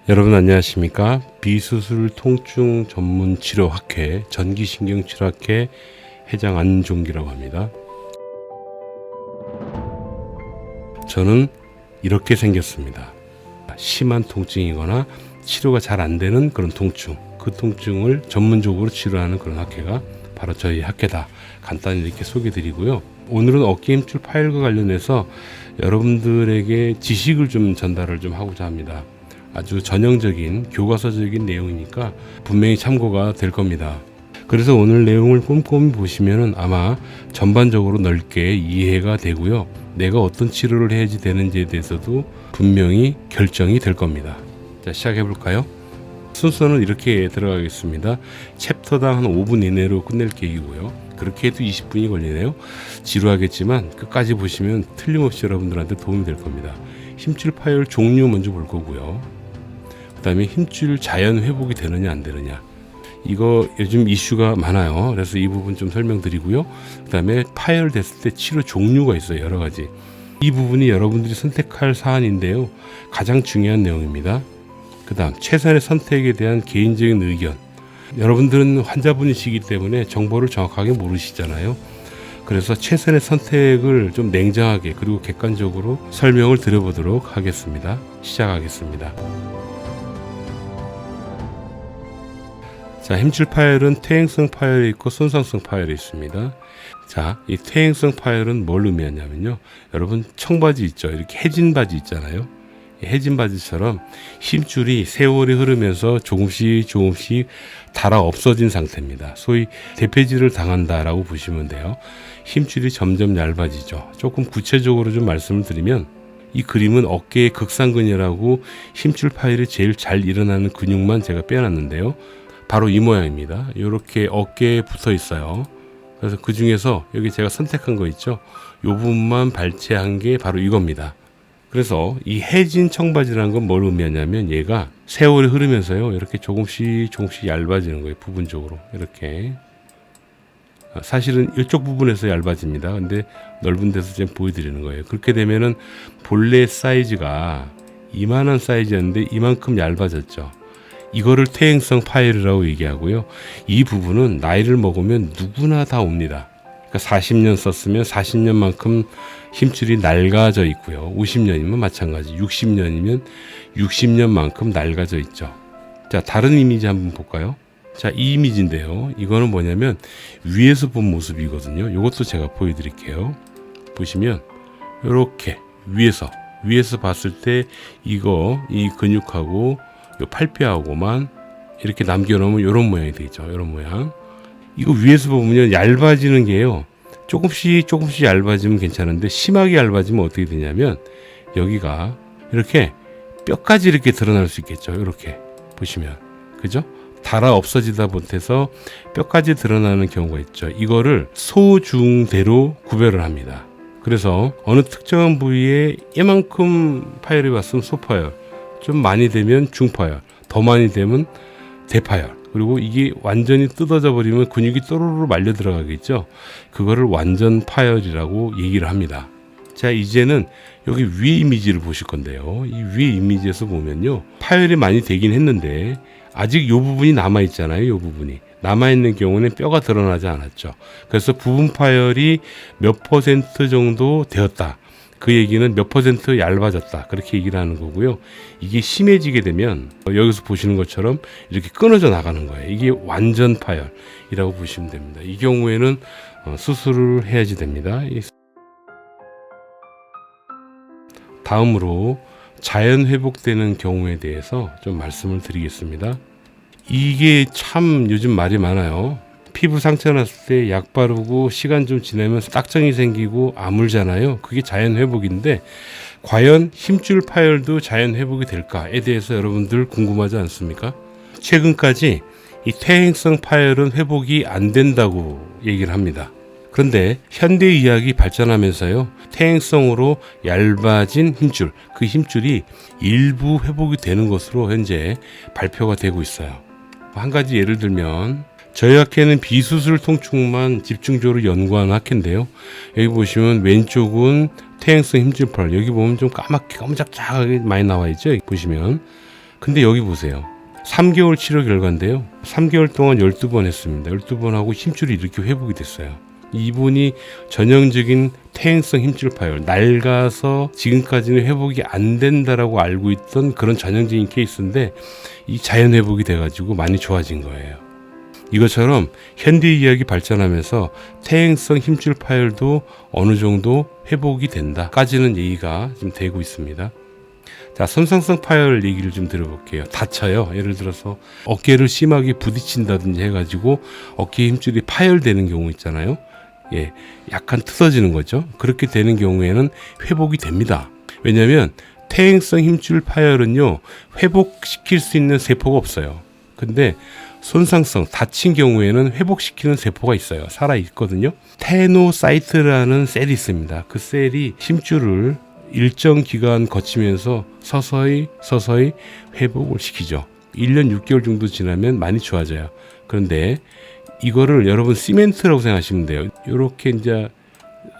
여러분 안녕하십니까? 비수술 통증 전문 치료학회 전기신경치료학회 회장 안종기라고 합니다. 저는 이렇게 생겼습니다. 심한 통증이거나 치료가 잘 안 되는 그런 통증, 그 통증을 전문적으로 치료하는 그런 학회가 바로 저희 학회다. 간단히 이렇게 소개드리고요. 오늘은 어깨 힘줄 파열과 관련해서 여러분들에게 지식을 좀 전달을 좀 하고자 합니다. 아주 전형적인 교과서적인 내용이니까 분명히 참고가 될 겁니다. 그래서 오늘 내용을 꼼꼼히 보시면은 아마 전반적으로 넓게 이해가 되고요. 내가 어떤 치료를 해야지 되는지에 대해서도 분명히 결정이 될 겁니다. 자, 시작해 볼까요? 순서는 이렇게 들어가겠습니다. 챕터당 한 5분 이내로 끝낼 계획이고요. 그렇게 해도 20분이 걸리네요. 지루하겠지만 끝까지 보시면 틀림없이 여러분들한테 도움이 될 겁니다. 힘줄 파열 종류 먼저 볼 거고요. 그 다음에 힘줄 자연 회복이 되느냐 안 되느냐, 이거 요즘 이슈가 많아요. 그래서 이 부분 좀 설명드리고요. 그 다음에 파열됐을 때 치료 종류가 있어요. 여러 가지. 이 부분이 여러분들이 선택할 사안인데요. 가장 중요한 내용입니다. 그 다음 최선의 선택에 대한 개인적인 의견. 여러분들은 환자분이시기 때문에 정보를 정확하게 모르시잖아요. 그래서 최선의 선택을 좀 냉정하게 그리고 객관적으로 설명을 드려보도록 하겠습니다. 시작하겠습니다. 자, 힘줄 파열은 퇴행성 파열이 있고 손상성 파열이 있습니다. 자, 이 퇴행성 파열은 뭘 의미하냐면요. 여러분 청바지 있죠. 이렇게 해진 바지 있잖아요. 해진 바지처럼 힘줄이 세월이 흐르면서 조금씩 닳아 없어진 상태입니다. 소위 대폐질을 당한다라고 보시면 돼요. 힘줄이 점점 얇아지죠. 조금 구체적으로 좀 말씀을 드리면 이 그림은 어깨의 극상근이라고 힘줄 파열이 제일 잘 일어나는 근육만 제가 빼놨는데요. 바로 이 모양입니다. 이렇게 어깨에 붙어 있어요. 그래서 그 중에서 여기 제가 선택한 거 있죠. 이 부분만 발치한 게 바로 이겁니다. 그래서 이 해진 청바지라는 건 뭘 의미하냐면 얘가 세월이 흐르면서요. 이렇게 조금씩 얇아지는 거예요. 부분적으로. 이렇게. 사실은 이쪽 부분에서 얇아집니다. 근데 넓은 데서 지금 보여드리는 거예요. 그렇게 되면은 본래 사이즈가 이만한 사이즈였는데 이만큼 얇아졌죠. 이거를 퇴행성 파열이라고 얘기하고요. 이 부분은 나이를 먹으면 누구나 다 옵니다. 그러니까 40년 썼으면 40년만큼 힘줄이 낡아져 있고요. 50년이면 마찬가지. 60년이면 60년만큼 낡아져 있죠. 자, 다른 이미지 한번 볼까요? 자, 이 이미지인데요. 이거는 뭐냐면 위에서 본 모습이거든요. 이것도 제가 보여드릴게요. 보시면 이렇게 위에서 봤을 때 이 근육하고 요 팔뼈하고만 이렇게 남겨놓으면 이런 모양이 되죠. 이런 모양. 이거 위에서 보면 얇아지는 게요. 조금씩 얇아지면 괜찮은데 심하게 얇아지면 어떻게 되냐면 여기가 이렇게 뼈까지 이렇게 드러날 수 있겠죠. 이렇게 보시면. 그죠? 닳아 없어지다 못해서 뼈까지 드러나는 경우가 있죠. 이거를 소중대로 구별을 합니다. 그래서 어느 특정한 부위에 이만큼 파열이 왔으면 소파열, 좀 많이 되면 중파열, 더 많이 되면 대파열, 그리고 이게 완전히 뜯어져 버리면 근육이 또르르 말려 들어가겠죠. 그거를 완전 파열이라고 얘기를 합니다. 자, 이제는 여기 위에 이미지를 보실 건데요. 이 위에 이미지에서 보면요, 파열이 많이 되긴 했는데 아직 이 부분이 남아 있잖아요. 이 부분이 남아 있는 경우는 뼈가 드러나지 않았죠. 그래서 부분 파열이 몇 % 정도 되었다. 그 얘기는 몇 % 얇아졌다. 그렇게 얘기를 하는 거고요. 이게 심해지게 되면 여기서 보시는 것처럼 이렇게 끊어져 나가는 거예요. 이게 완전 파열이라고 보시면 됩니다. 이 경우에는 수술을 해야지 됩니다. 다음으로 자연 회복되는 경우에 대해서 좀 말씀을 드리겠습니다. 이게 참 요즘 말이 많아요. 피부 상처 났을 때 약 바르고 시간 좀 지나면 딱정이 생기고 아물잖아요. 그게 자연 회복인데 과연 힘줄 파열도 자연 회복이 될까에 대해서 여러분들 궁금하지 않습니까? 최근까지 이 퇴행성 파열은 회복이 안 된다고 얘기를 합니다. 그런데 현대의학이 발전하면서요, 퇴행성으로 얇아진 힘줄, 그 힘줄이 일부 회복이 되는 것으로 현재 발표가 되고 있어요. 한 가지 예를 들면 저희 학회는 비수술 통증만 집중적으로 연구하는 학회인데요. 여기 보시면 왼쪽은 퇴행성 힘줄 파열, 여기 보면 좀 까맣게 깜짝짝하게 많이 나와 있죠. 보시면 근데 여기 보세요. 3개월 치료 결과인데요. 3개월 동안 12번 했습니다. 12번 하고 힘줄이 이렇게 회복이 됐어요. 이분이 전형적인 퇴행성 힘줄 파열, 낡아서 지금까지는 회복이 안 된다라고 알고 있던 그런 전형적인 케이스인데 이 자연 회복이 돼가지고 많이 좋아진 거예요. 이것처럼 현대의학이 발전하면서 퇴행성 힘줄 파열도 어느 정도 회복이 된다까지는 얘기가 좀 되고 있습니다. 자, 손상성 파열 얘기를 좀 들어볼게요. 다쳐요. 예를 들어서 어깨를 심하게 부딪힌다든지 해가지고 어깨 힘줄이 파열되는 경우 있잖아요. 예, 약간 틀어지는 거죠. 그렇게 되는 경우에는 회복이 됩니다. 왜냐하면 퇴행성 힘줄 파열은요, 회복시킬 수 있는 세포가 없어요. 근데 손상성, 다친 경우에는 회복시키는 세포가 있어요. 살아있거든요. 테노사이트라는 셀이 있습니다. 그 셀이 힘줄을 일정 기간 거치면서 서서히 회복을 시키죠. 1년 6개월 정도 지나면 많이 좋아져요. 그런데 이거를 여러분 시멘트라고 생각하시면 돼요. 이렇게 이제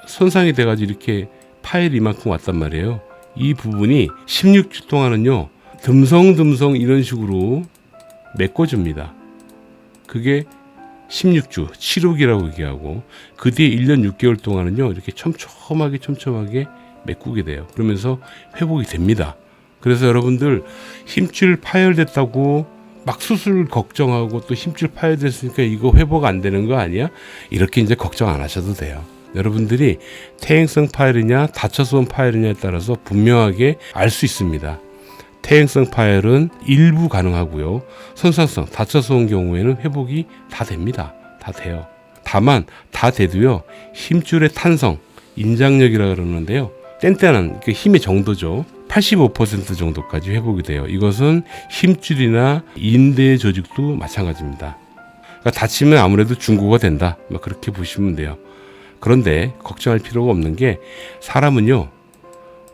손상이 돼가지고 이렇게 파일이 이만큼 왔단 말이에요. 이 부분이 16주 동안은요, 듬성듬성 이런 식으로 메꿔줍니다. 그게 16주, 치료기라고 얘기하고, 그 뒤에 1년 6개월 동안은요, 이렇게 촘촘하게 메꾸게 돼요. 그러면서 회복이 됩니다. 그래서 여러분들 힘줄 파열됐다고 막 수술 걱정하고 또 힘줄 파열됐으니까 이거 회복 안 되는 거 아니야? 이렇게 이제 걱정 안 하셔도 돼요. 여러분들이 퇴행성 파열이냐 다쳐서 온 파열이냐에 따라서 분명하게 알 수 있습니다. 퇴행성 파열은 일부 가능하고요. 손상성, 다쳐서 온 경우에는 회복이 다 됩니다. 다 돼요. 다만 다 돼도요, 힘줄의 탄성, 인장력이라 그러는데요, 뗀뗀한 그 힘의 정도죠. 85% 정도까지 회복이 돼요. 이것은 힘줄이나 인대 조직도 마찬가지입니다. 그러니까 다치면 아무래도 중고가 된다, 그렇게 보시면 돼요. 그런데 걱정할 필요가 없는 게, 사람은요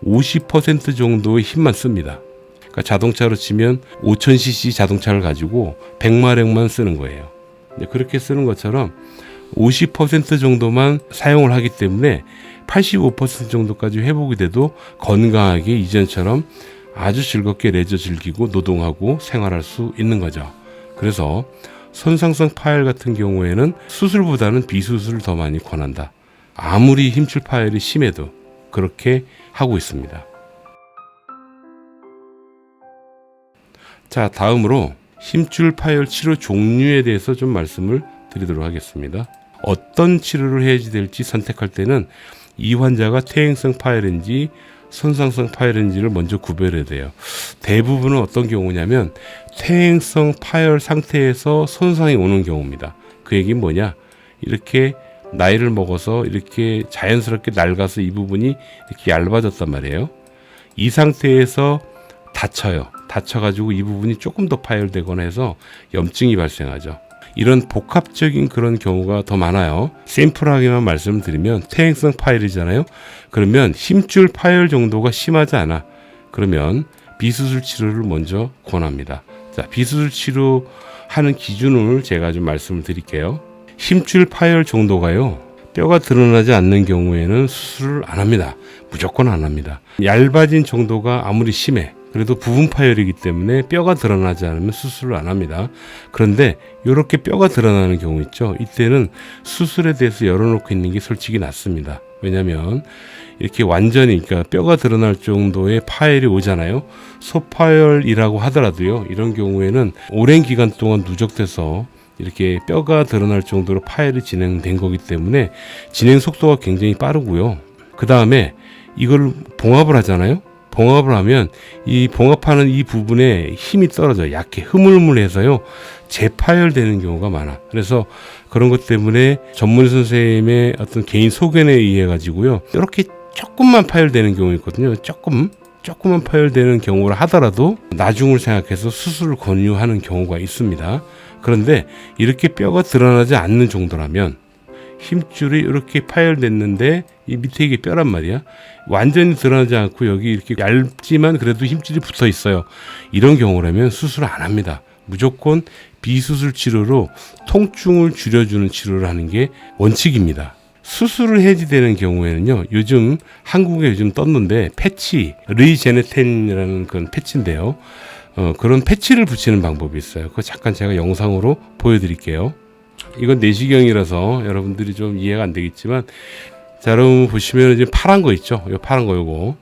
50% 정도의 힘만 씁니다. 그러니까 자동차로 치면 5000cc 자동차를 가지고 100마력만 쓰는 거예요. 그렇게 쓰는 것처럼 50% 정도만 사용을 하기 때문에 85% 정도까지 회복이 돼도 건강하게 이전처럼 아주 즐겁게 레저 즐기고 노동하고 생활할 수 있는 거죠. 그래서 손상성 파열 같은 경우에는 수술보다는 비수술을 더 많이 권한다. 아무리 힘줄 파열이 심해도 그렇게 하고 있습니다. 자, 다음으로 힘줄 파열 치료 종류에 대해서 좀 말씀을 드리도록 하겠습니다. 어떤 치료를 해야 될지 선택할 때는 이 환자가 퇴행성 파열인지 손상성 파열인지를 먼저 구별해야 돼요. 대부분은 어떤 경우냐면 퇴행성 파열 상태에서 손상이 오는 경우입니다. 그 얘기는 뭐냐? 이렇게 나이를 먹어서 이렇게 자연스럽게 낡아서 이 부분이 이렇게 얇아졌단 말이에요. 이 상태에서 다쳐요. 다쳐가지고 이 부분이 조금 더 파열되거나 해서 염증이 발생하죠. 이런 복합적인 그런 경우가 더 많아요. 심플하게만 말씀드리면 퇴행성 파열이잖아요. 그러면 힘줄 파열 정도가 심하지 않아. 그러면 비수술 치료를 먼저 권합니다. 자, 비수술 치료하는 기준을 제가 좀 말씀을 드릴게요. 힘줄 파열 정도가요, 뼈가 드러나지 않는 경우에는 수술을 안 합니다. 무조건 안 합니다. 얇아진 정도가 아무리 심해, 그래도 부분 파열이기 때문에 뼈가 드러나지 않으면 수술을 안 합니다. 그런데 이렇게 뼈가 드러나는 경우 있죠. 이때는 수술에 대해서 열어놓고 있는 게 솔직히 낫습니다. 왜냐하면 이렇게 완전히, 그러니까 뼈가 드러날 정도의 파열이 오잖아요. 소파열이라고 하더라도요, 이런 경우에는 오랜 기간 동안 누적돼서 이렇게 뼈가 드러날 정도로 파열이 진행된 거기 때문에 진행 속도가 굉장히 빠르고요. 그 다음에 이걸 봉합을 하잖아요. 봉합을 하면 이 봉합하는 이 부분에 힘이 떨어져 약해 흐물흐물해서요, 재파열되는 경우가 많아. 그래서 그런 것 때문에 전문 선생님의 어떤 개인 소견에 의해 가지고요, 이렇게 조금만 파열되는 경우 있거든요. 조금만 파열되는 경우를 하더라도 나중을 생각해서 수술을 권유하는 경우가 있습니다. 그런데 이렇게 뼈가 드러나지 않는 정도라면, 힘줄이 이렇게 파열됐는데 이 밑에 이게 뼈란 말이야. 완전히 드러나지 않고 여기 이렇게 얇지만 그래도 힘줄이 붙어 있어요. 이런 경우라면 수술을 안 합니다. 무조건 비수술 치료로 통증을 줄여주는 치료를 하는 게 원칙입니다. 수술을 해지되는 경우에는요, 요즘 한국에 떴는데 패치, 리제네텐이라는 그런 패치인데요. 그런 패치를 붙이는 방법이 있어요. 그거 잠깐 제가 영상으로 보여드릴게요. 이건 내시경이라서 여러분들이 좀 이해가 안 되겠지만, 자, 여러분 보시면 지금 파란 거 있죠? 요 파란 거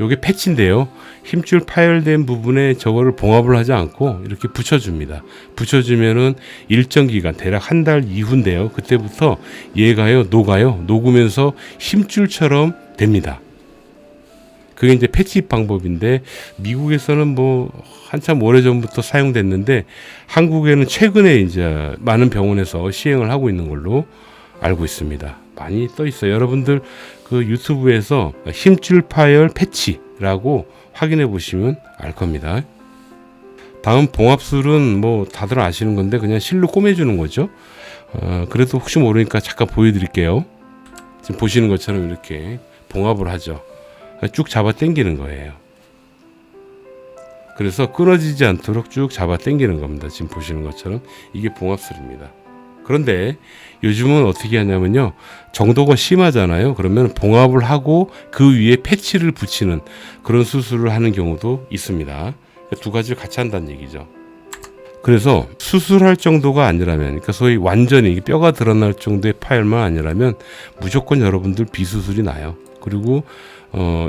요게 패치인데요. 힘줄 파열된 부분에 저거를 봉합을 하지 않고 이렇게 붙여줍니다. 붙여주면은 일정 기간, 대략 한 달 이후인데요. 그때부터 얘가요, 녹으면서 힘줄처럼 됩니다. 그게 이제 패치 방법인데, 미국에서는 뭐 한참 오래전부터 사용됐는데, 한국에는 최근에 이제 많은 병원에서 시행을 하고 있는 걸로 알고 있습니다. 많이 떠 있어요. 여러분들 그 유튜브에서 힘줄 파열 패치라고 확인해 보시면 알 겁니다. 다음 봉합술은 뭐 다들 아시는 건데 그냥 실로 꼬매주는 거죠. 그래도 혹시 모르니까 잠깐 보여드릴게요. 지금 보시는 것처럼 이렇게 봉합을 하죠. 쭉 잡아 당기는 거예요. 그래서 끊어지지 않도록 쭉 잡아 당기는 겁니다. 지금 보시는 것처럼 이게 봉합술입니다. 그런데 요즘은 어떻게 하냐면요, 정도가 심하잖아요. 그러면 봉합을 하고 그 위에 패치를 붙이는 그런 수술을 하는 경우도 있습니다. 두 가지를 같이 한다는 얘기죠. 그래서 수술할 정도가 아니라면, 그러니까 소위 완전히 뼈가 드러날 정도의 파열만 아니라면 무조건 여러분들 비수술이 나요. 그리고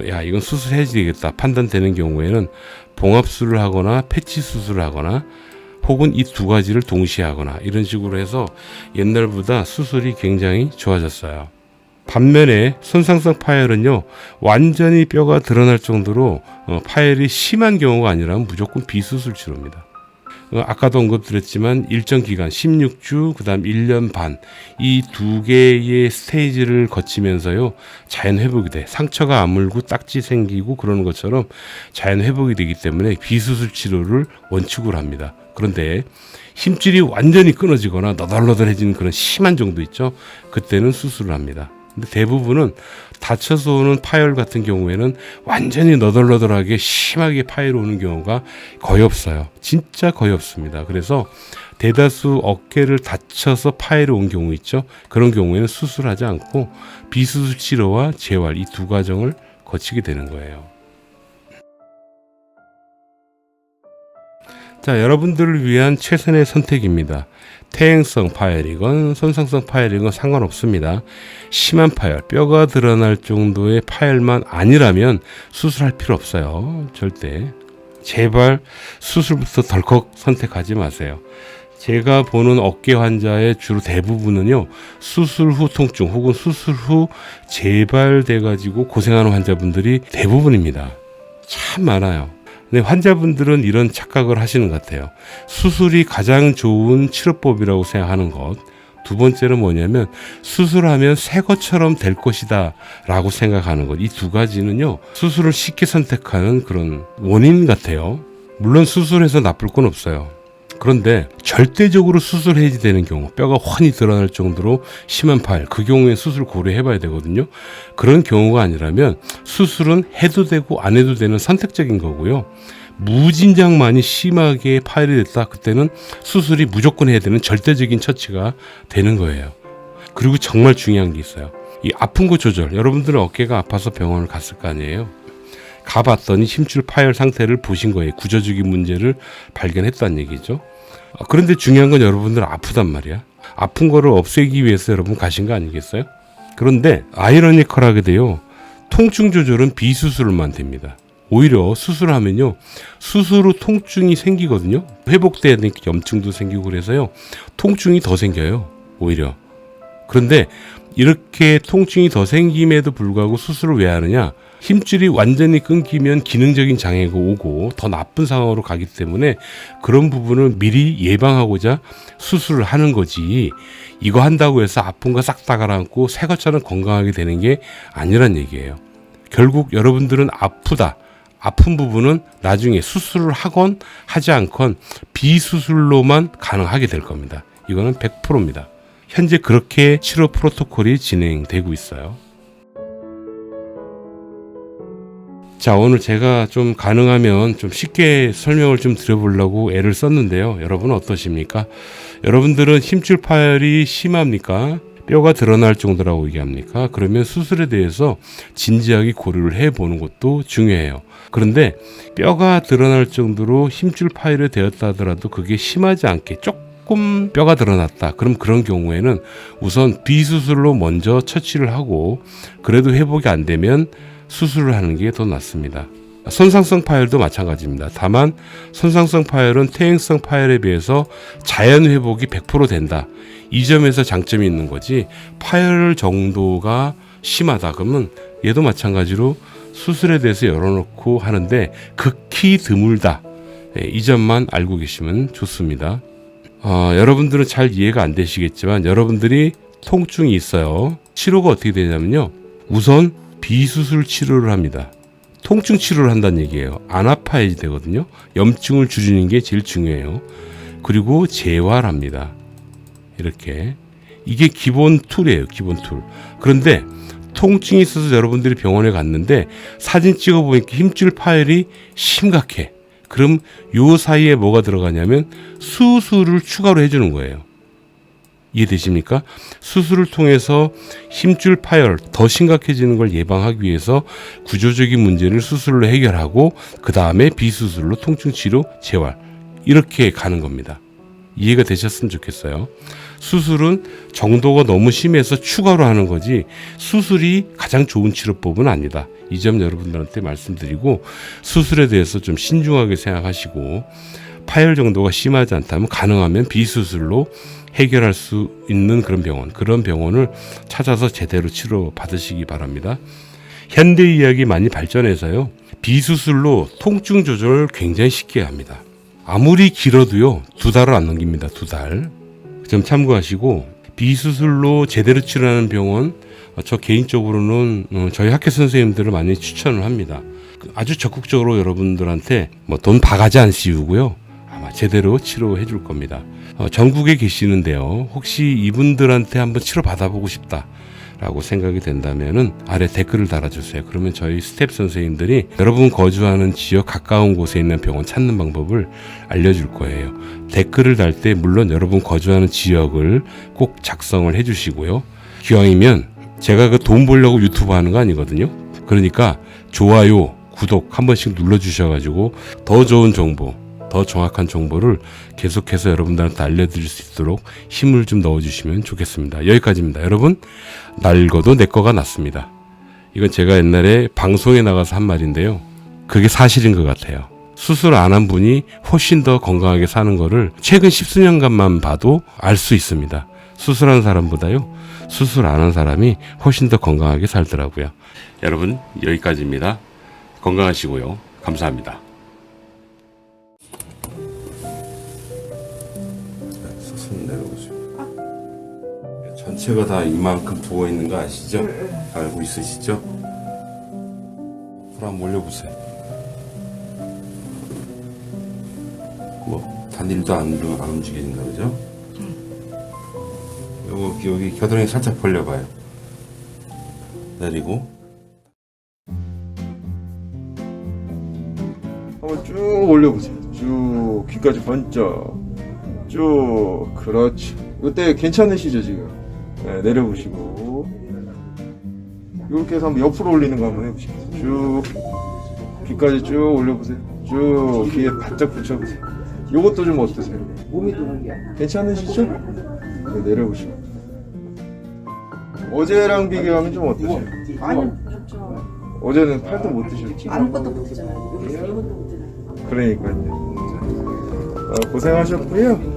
야, 이건 수술해야 되겠다 판단되는 경우에는 봉합술을 하거나 패치 수술을 하거나 혹은 이 두 가지를 동시에 하거나 이런 식으로 해서 옛날보다 수술이 굉장히 좋아졌어요. 반면에 손상성 파열은요, 완전히 뼈가 드러날 정도로 파열이 심한 경우가 아니라면 무조건 비수술 치료입니다. 아까도 언급드렸지만 일정 기간 16주 그다음 1년 반 이 두 개의 스테이지를 거치면서요, 자연 회복이 돼. 상처가 아물고 딱지 생기고 그러는 것처럼 자연 회복이 되기 때문에 비수술 치료를 원칙으로 합니다. 그런데 힘줄이 완전히 끊어지거나 너덜너덜해지는 그런 심한 정도 있죠. 그때는 수술을 합니다. 근데 대부분은 다쳐서 오는 파열 같은 경우에는 완전히 너덜너덜하게 심하게 파열이 오는 경우가 거의 없어요. 진짜 거의 없습니다. 그래서 대다수 어깨를 다쳐서 파열이 온 경우 있죠. 그런 경우에는 수술하지 않고 비수술 치료와 재활 이 두 과정을 거치게 되는 거예요. 자, 여러분들을 위한 최선의 선택입니다. 퇴행성 파열이건 손상성 파열이건 상관없습니다. 심한 파열, 뼈가 드러날 정도의 파열만 아니라면 수술할 필요 없어요. 절대. 제발 수술부터 덜컥 선택하지 마세요. 제가 보는 어깨 환자의 주로 대부분은요, 수술 후 통증 혹은 수술 후 재발돼가지고 고생하는 환자분들이 대부분입니다. 참 많아요. 근데 환자분들은 이런 착각을 하시는 것 같아요. 수술이 가장 좋은 치료법이라고 생각하는 것. 두 번째는 뭐냐면 수술하면 새 것처럼 될 것이다 라고 생각하는 것. 이 두 가지는요, 수술을 쉽게 선택하는 그런 원인 같아요. 물론 수술해서 나쁠 건 없어요. 그런데 절대적으로 수술해야 되는 경우, 뼈가 훤히 드러날 정도로 심한 파열, 그 경우에 수술 고려해봐야 되거든요. 그런 경우가 아니라면 수술은 해도 되고 안 해도 되는 선택적인 거고요. 무진장만이 심하게 파열이 됐다, 그때는 수술이 무조건 해야 되는 절대적인 처치가 되는 거예요. 그리고 정말 중요한 게 있어요. 이 아픈 거 조절. 여러분들은 어깨가 아파서 병원을 갔을 거 아니에요. 가봤더니 힘줄 파열 상태를 보신 거예요. 구조적인 문제를 발견했다는 얘기죠. 그런데 중요한 건 여러분들 아프단 말이야. 아픈 거를 없애기 위해서 여러분 가신 거 아니겠어요? 그런데 아이러니컬하게도요, 통증 조절은 비수술만 됩니다. 오히려 수술하면요, 수술 후 통증이 생기거든요. 회복돼야 되니까 염증도 생기고 그래서요, 통증이 더 생겨요. 오히려. 그런데 이렇게 통증이 더 생김에도 불구하고 수술을 왜 하느냐? 힘줄이 완전히 끊기면 기능적인 장애가 오고 더 나쁜 상황으로 가기 때문에 그런 부분을 미리 예방하고자 수술을 하는 거지, 이거 한다고 해서 아픈 거 싹 다 가라앉고 새 것처럼 건강하게 되는 게 아니란 얘기예요. 결국 여러분들은 아픈 부분은 나중에 수술을 하건 하지 않건 비수술로만 가능하게 될 겁니다. 이거는 100%입니다. 현재 그렇게 치료 프로토콜이 진행되고 있어요. 자, 오늘 제가 좀 가능하면 좀 쉽게 설명을 좀 드려보려고 애를 썼는데요. 여러분 어떠십니까? 여러분들은 힘줄 파열이 심합니까? 뼈가 드러날 정도라고 얘기합니까? 그러면 수술에 대해서 진지하게 고려를 해보는 것도 중요해요. 그런데 뼈가 드러날 정도로 힘줄 파열이 되었다 하더라도 그게 심하지 않게 조금 뼈가 드러났다. 그럼 그런 경우에는 우선 비수술로 먼저 처치를 하고 그래도 회복이 안 되면 수술을 하는 게 더 낫습니다. 손상성 파열도 마찬가지입니다. 다만 손상성 파열은 퇴행성 파열에 비해서 자연 회복이 100% 된다. 이 점에서 장점이 있는 거지 파열 정도가 심하다 그러면 얘도 마찬가지로 수술에 대해서 열어놓고 하는데 극히 드물다. 이 점만 알고 계시면 좋습니다. 여러분들은 잘 이해가 안 되시겠지만 여러분들이 통증이 있어요. 치료가 어떻게 되냐면요. 우선 비수술 치료를 합니다. 통증 치료를 한다는 얘기예요. 안 아파야지 되거든요. 염증을 줄이는 게 제일 중요해요. 그리고 재활 합니다. 이렇게. 이게 기본 툴이에요. 기본 툴. 그런데 통증이 있어서 여러분들이 병원에 갔는데 사진 찍어보니까 힘줄 파열이 심각해. 그럼 요 사이에 뭐가 들어가냐면 수술을 추가로 해주는 거예요. 이해되십니까? 수술을 통해서 힘줄 파열 더 심각해지는 걸 예방하기 위해서 구조적인 문제를 수술로 해결하고 그 다음에 비수술로 통증치료, 재활 이렇게 가는 겁니다. 이해가 되셨으면 좋겠어요. 수술은 정도가 너무 심해서 추가로 하는 거지 수술이 가장 좋은 치료법은 아니다. 이 점 여러분들한테 말씀드리고 수술에 대해서 좀 신중하게 생각하시고 파열 정도가 심하지 않다면 가능하면 비수술로 해결할 수 있는 그런 병원을 찾아서 제대로 치료 받으시기 바랍니다. 현대의학이 많이 발전해서요. 비수술로 통증 조절을 굉장히 쉽게 합니다. 아무리 길어도요. 2달을 안 넘깁니다. 2달. 좀 참고하시고 비수술로 제대로 치료하는 병원 저 개인적으로는 저희 학회 선생님들을 많이 추천을 합니다. 아주 적극적으로 여러분들한테 돈 바가지 안 씌우고요. 아마 제대로 치료해 줄 겁니다. 전국에 계시는데요. 혹시 이분들한테 한번 치료 받아보고 싶다 라고 생각이 된다면은 아래 댓글을 달아주세요. 그러면 저희 스텝 선생님들이 여러분 거주하는 지역 가까운 곳에 있는 병원 찾는 방법을 알려줄 거예요. 댓글을 달 때 물론 여러분 거주하는 지역을 꼭 작성을 해주시고요. 기왕이면 제가 그 돈 벌려고 유튜브 하는 거 아니거든요. 그러니까 좋아요, 구독 한 번씩 눌러주셔가지고 더 좋은 정보, 더 정확한 정보를 계속해서 여러분들한테 알려드릴 수 있도록 힘을 좀 넣어주시면 좋겠습니다. 여기까지입니다. 여러분, 낡어도 내 거가 낫습니다. 이건 제가 옛날에 방송에 나가서 한 말인데요. 그게 사실인 것 같아요. 수술 안 한 분이 훨씬 더 건강하게 사는 거를 최근 10수년간만 봐도 알 수 있습니다. 수술한 사람보다요. 수술 안 한 사람이 훨씬 더 건강하게 살더라고요. 여러분, 여기까지입니다. 건강하시고요. 감사합니다. 내려오시고 전체가 다 이만큼 부어 있는 거 아시죠? 알고 있으시죠? 그럼 올려보세요. 단일도 안 움직여진다 그죠? 여기 겨드랑이 살짝 벌려봐요. 내리고 한번 쭉 올려보세요. 쭉 귀까지 번쩍 쭉. 그렇지. 이때 괜찮으시죠 지금? 네, 내려보시고 이렇게 해서 한번 옆으로 올리는 거 한번 해보시죠. 쭉 귀까지 쭉 올려보세요. 쭉 귀에 바짝 붙여보세요. 요것도 좀 어떠세요? 몸이 도는 게 괜찮으시죠? 네, 내려보시고 어제랑 비교하면 좀 어떠세요? 아니 좋죠. 어제는 팔도 못 드셨지? 아무것도 못했잖아요. 여기서 아무것도 못했잖아요. 그러니까요. 고생하셨고요.